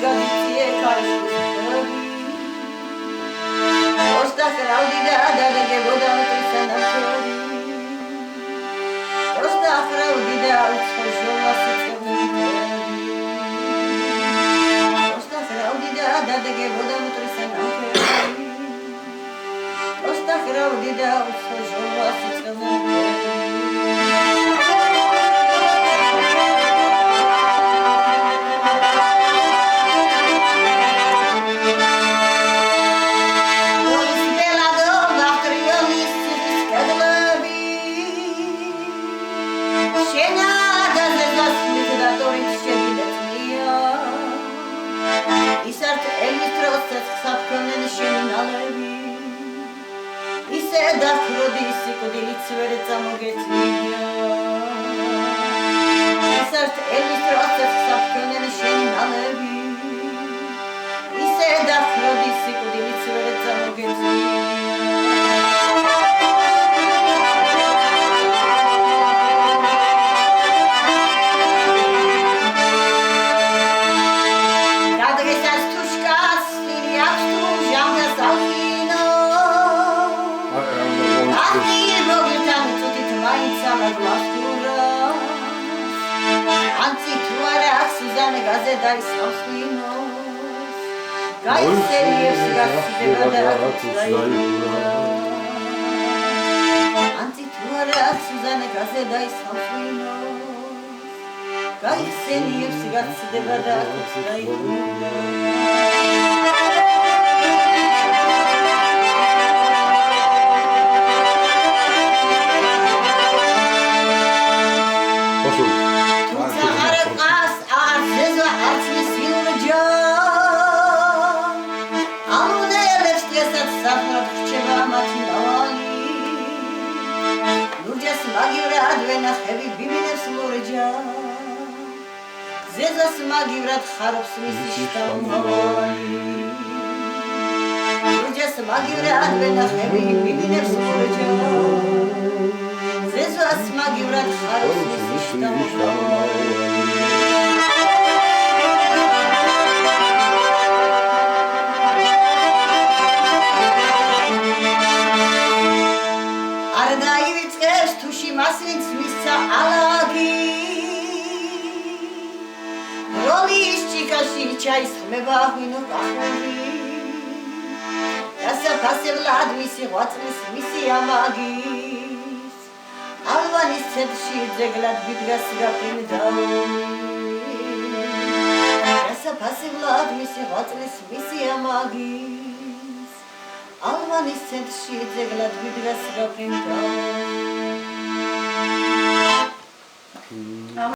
გაგიწიე ქარიშხლები ოსტახრავდი და დაგეგებოდა მტრის ნახევარი ოსტახრავდი და უცხო ჟოლას იწევდი ოსტახრავდი და დაგეგებოდა მტრის ნახევარი ოსტახრავდი და უცხო ჟოლას იწევდი დაქროდის სიკვდილით ვერ წამოგეწია ისართ ელის როცებს საფქონენ შენი ნალები ისე დაქროდის სიკვდილით ვერ წამოგეწია Gazedai salsvinos, gaiserievs gatsdeva da atzaidura. Antituarat Suzane gazedai salsvinos, gaiserievs gatsdeva da atzaidura. Magivrat bibinevs lorja Zezas magivrat xarops misi shtamali Lurjas magivrat bibinevs lorja Zezas magivrat xarops misi shtamali Masvins misa alagi Rolis chikashi chais khmeba hino kahuri Rasa pasevlad misi gvatsmis misi amagis Alvanis tsedshi dzeglad vidgas gaprindav Rasa pasevlad misi gvatsmis misi amagis Alvanis tsedshi dzeglad vidgas gaprindav